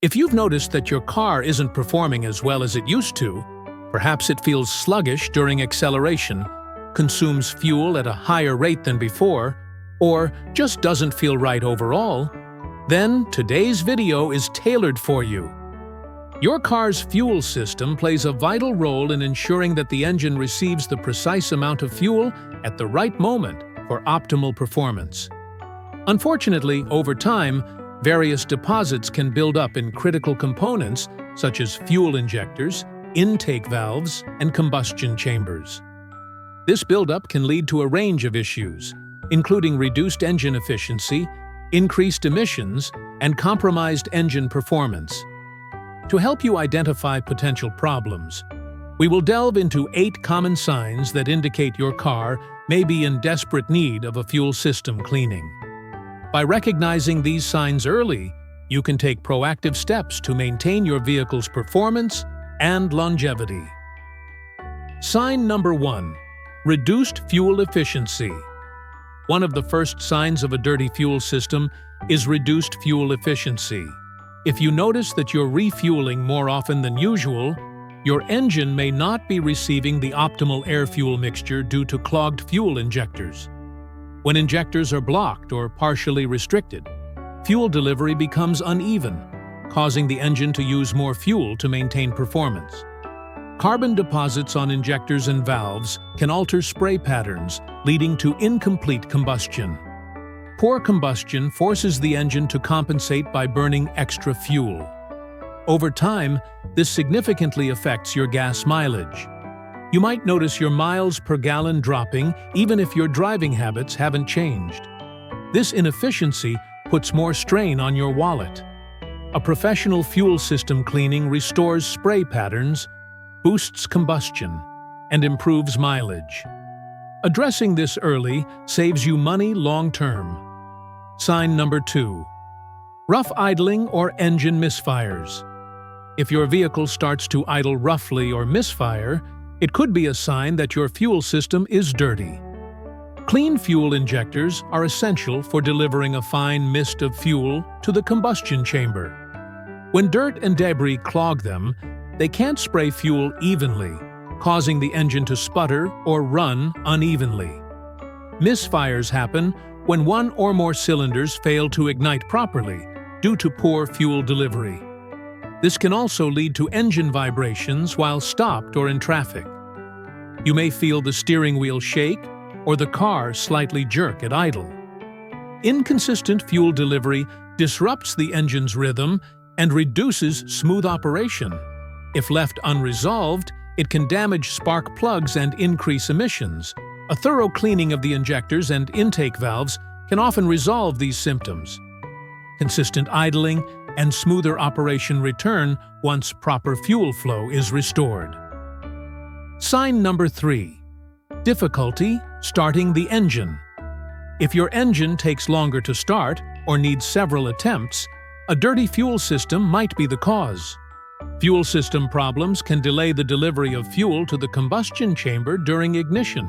If you've noticed that your car isn't performing as well as it used to, perhaps it feels sluggish during acceleration, consumes fuel at a higher rate than before, or just doesn't feel right overall, then today's video is tailored for you. Your car's fuel system plays a vital role in ensuring that the engine receives the precise amount of fuel at the right moment for optimal performance. Unfortunately, over time, various deposits can build up in critical components such as fuel injectors, intake valves, and combustion chambers. This buildup can lead to a range of issues, including reduced engine efficiency, increased emissions, and compromised engine performance. To help you identify potential problems, we will delve into 8 common signs that indicate your car may be in desperate need of a fuel system cleaning. By recognizing these signs early, you can take proactive steps to maintain your vehicle's performance and longevity. Sign number 1. Reduced fuel efficiency. One of the first signs of a dirty fuel system is reduced fuel efficiency. If you notice that you're refueling more often than usual, your engine may not be receiving the optimal air-fuel mixture due to clogged fuel injectors. When injectors are blocked or partially restricted, fuel delivery becomes uneven, causing the engine to use more fuel to maintain performance. Carbon deposits on injectors and valves can alter spray patterns, leading to incomplete combustion. Poor combustion forces the engine to compensate by burning extra fuel. Over time, this significantly affects your gas mileage. You might notice your miles per gallon dropping even if your driving habits haven't changed. This inefficiency puts more strain on your wallet. A professional fuel system cleaning restores spray patterns, boosts combustion, and improves mileage. Addressing this early saves you money long-term. Sign number 2. Rough idling or engine misfires. If your vehicle starts to idle roughly or misfire, it could be a sign that your fuel system is dirty. Clean fuel injectors are essential for delivering a fine mist of fuel to the combustion chamber. When dirt and debris clog them, they can't spray fuel evenly, causing the engine to sputter or run unevenly. Misfires happen when one or more cylinders fail to ignite properly due to poor fuel delivery. This can also lead to engine vibrations while stopped or in traffic. You may feel the steering wheel shake or the car slightly jerk at idle. Inconsistent fuel delivery disrupts the engine's rhythm and reduces smooth operation. If left unresolved, it can damage spark plugs and increase emissions. A thorough cleaning of the injectors and intake valves can often resolve these symptoms. Consistent idling and smoother operation return once proper fuel flow is restored. Sign number 3. Difficulty starting the engine. If your engine takes longer to start or needs several attempts, a dirty fuel system might be the cause. Fuel system problems can delay the delivery of fuel to the combustion chamber during ignition.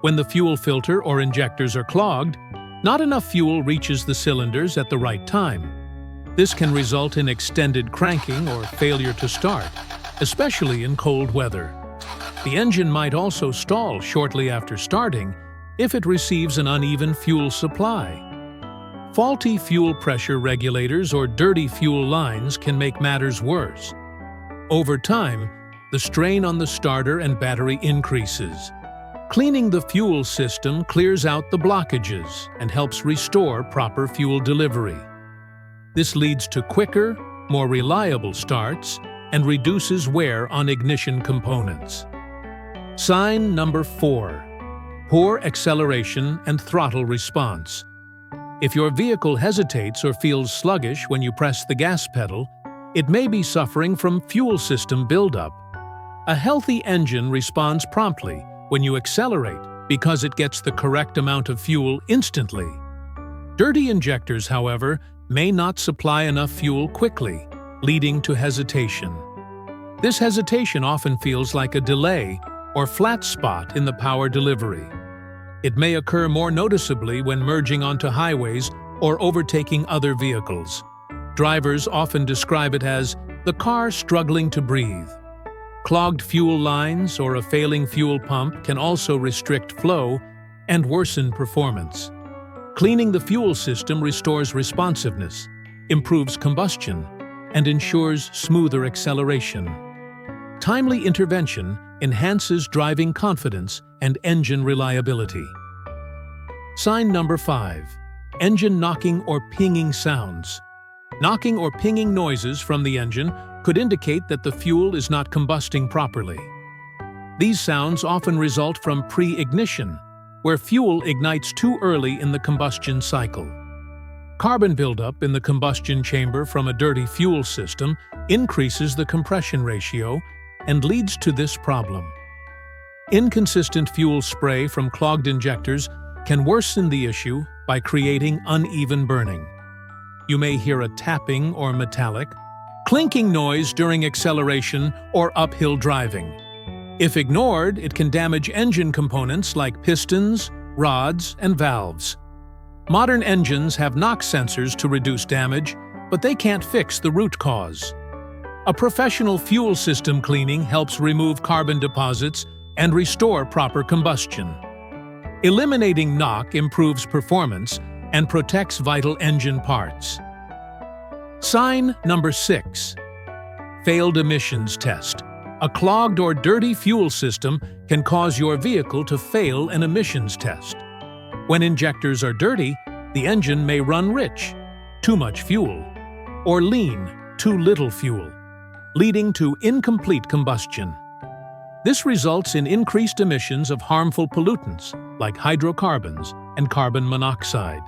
When the fuel filter or injectors are clogged, not enough fuel reaches the cylinders at the right time. This can result in extended cranking or failure to start, especially in cold weather. The engine might also stall shortly after starting if it receives an uneven fuel supply. Faulty fuel pressure regulators or dirty fuel lines can make matters worse. Over time, the strain on the starter and battery increases. Cleaning the fuel system clears out the blockages and helps restore proper fuel delivery. This leads to quicker, more reliable starts and reduces wear on ignition components. Sign number 4. Poor acceleration and throttle response. If your vehicle hesitates or feels sluggish when you press the gas pedal, it may be suffering from fuel system buildup. A healthy engine responds promptly when you accelerate because it gets the correct amount of fuel instantly. Dirty injectors, however, may not supply enough fuel quickly, leading to hesitation. This hesitation often feels like a delay or flat spot in the power delivery. It may occur more noticeably when merging onto highways or overtaking other vehicles. Drivers often describe it as the car struggling to breathe. Clogged fuel lines or a failing fuel pump can also restrict flow and worsen performance. Cleaning the fuel system restores responsiveness, improves combustion, and ensures smoother acceleration. Timely intervention enhances driving confidence and engine reliability. Sign number 5. Engine knocking or pinging sounds. Knocking or pinging noises from the engine could indicate that the fuel is not combusting properly. These sounds often result from pre-ignition, where fuel ignites too early in the combustion cycle. Carbon buildup in the combustion chamber from a dirty fuel system increases the compression ratio and leads to this problem. Inconsistent fuel spray from clogged injectors can worsen the issue by creating uneven burning. You may hear a tapping or metallic, clinking noise during acceleration or uphill driving. If ignored, it can damage engine components like pistons, rods, and valves. Modern engines have knock sensors to reduce damage, but they can't fix the root cause. A professional fuel system cleaning helps remove carbon deposits and restore proper combustion. Eliminating knock improves performance and protects vital engine parts. Sign number 6. Failed emissions test. A clogged or dirty fuel system can cause your vehicle to fail an emissions test. When injectors are dirty, the engine may run rich, too much fuel, or lean, too little fuel, leading to incomplete combustion. This results in increased emissions of harmful pollutants like hydrocarbons and carbon monoxide.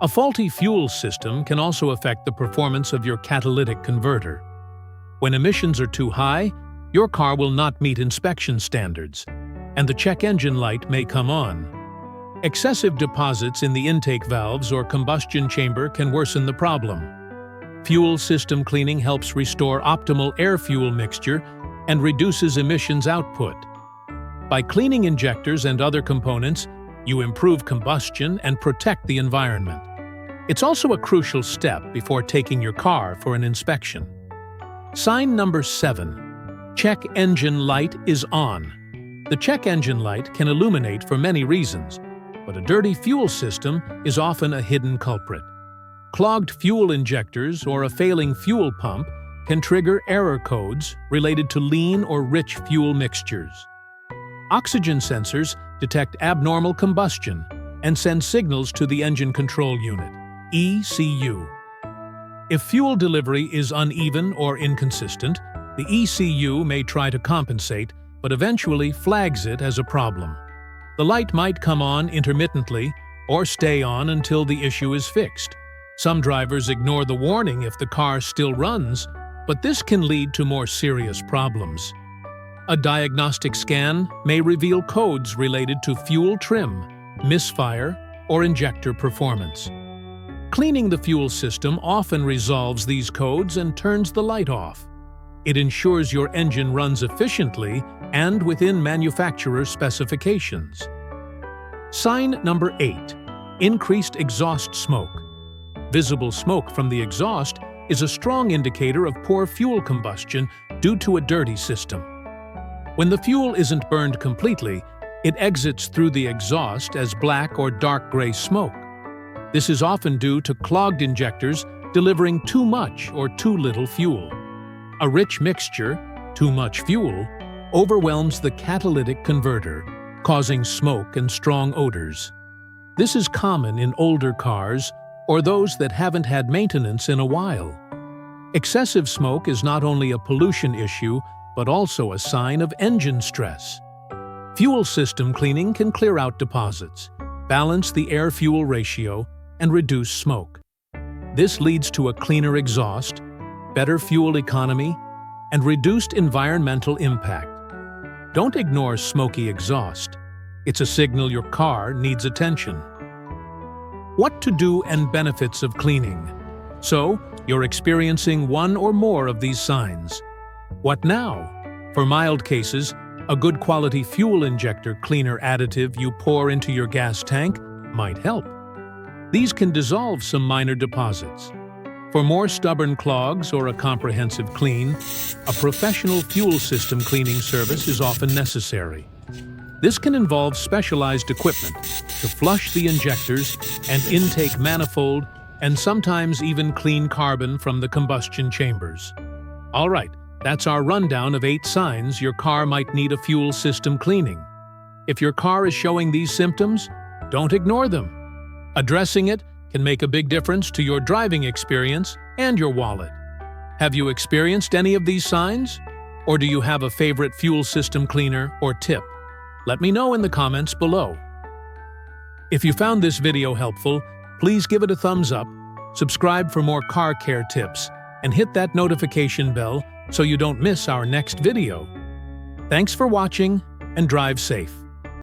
A faulty fuel system can also affect the performance of your catalytic converter. When emissions are too high, your car will not meet inspection standards, and the check engine light may come on. Excessive deposits in the intake valves or combustion chamber can worsen the problem. Fuel system cleaning helps restore optimal air-fuel mixture and reduces emissions output. By cleaning injectors and other components, you improve combustion and protect the environment. It's also a crucial step before taking your car for an inspection. Sign number 7. Check engine light is on. The check engine light can illuminate for many reasons, but a dirty fuel system is often a hidden culprit. Clogged fuel injectors or a failing fuel pump can trigger error codes related to lean or rich fuel mixtures. Oxygen sensors detect abnormal combustion and send signals to the Engine Control Unit, ECU. If fuel delivery is uneven or inconsistent, the ECU may try to compensate, but eventually flags it as a problem. The light might come on intermittently or stay on until the issue is fixed. Some drivers ignore the warning if the car still runs, but this can lead to more serious problems. A diagnostic scan may reveal codes related to fuel trim, misfire, or injector performance. Cleaning the fuel system often resolves these codes and turns the light off. It ensures your engine runs efficiently and within manufacturer specifications. Sign number 8. Increased exhaust smoke. Visible smoke from the exhaust is a strong indicator of poor fuel combustion due to a dirty system. When the fuel isn't burned completely, it exits through the exhaust as black or dark gray smoke. This is often due to clogged injectors delivering too much or too little fuel. A rich mixture, too much fuel, overwhelms the catalytic converter, causing smoke and strong odors. This is common in older cars or those that haven't had maintenance in a while. Excessive smoke is not only a pollution issue, but also a sign of engine stress. Fuel system cleaning can clear out deposits, balance the air-fuel ratio, and reduce smoke. This leads to a cleaner exhaust, better fuel economy, and reduced environmental impact. Don't ignore smoky exhaust. It's a signal your car needs attention. What to do and benefits of cleaning. So, you're experiencing one or more of these signs. What now? For mild cases, a good quality fuel injector cleaner additive you pour into your gas tank might help. These can dissolve some minor deposits. For more stubborn clogs or a comprehensive clean, a professional fuel system cleaning service is often necessary. This can involve specialized equipment to flush the injectors and intake manifold and sometimes even clean carbon from the combustion chambers. All right, that's our rundown of 8 signs your car might need a fuel system cleaning. If your car is showing these symptoms, don't ignore them. Addressing it can make a big difference to your driving experience and your wallet. Have you experienced any of these signs? Or do you have a favorite fuel system cleaner or tip? Let me know in the comments below. If you found this video helpful, please give it a thumbs up, subscribe for more car care tips, and hit that notification bell so you don't miss our next video. Thanks for watching and drive safe.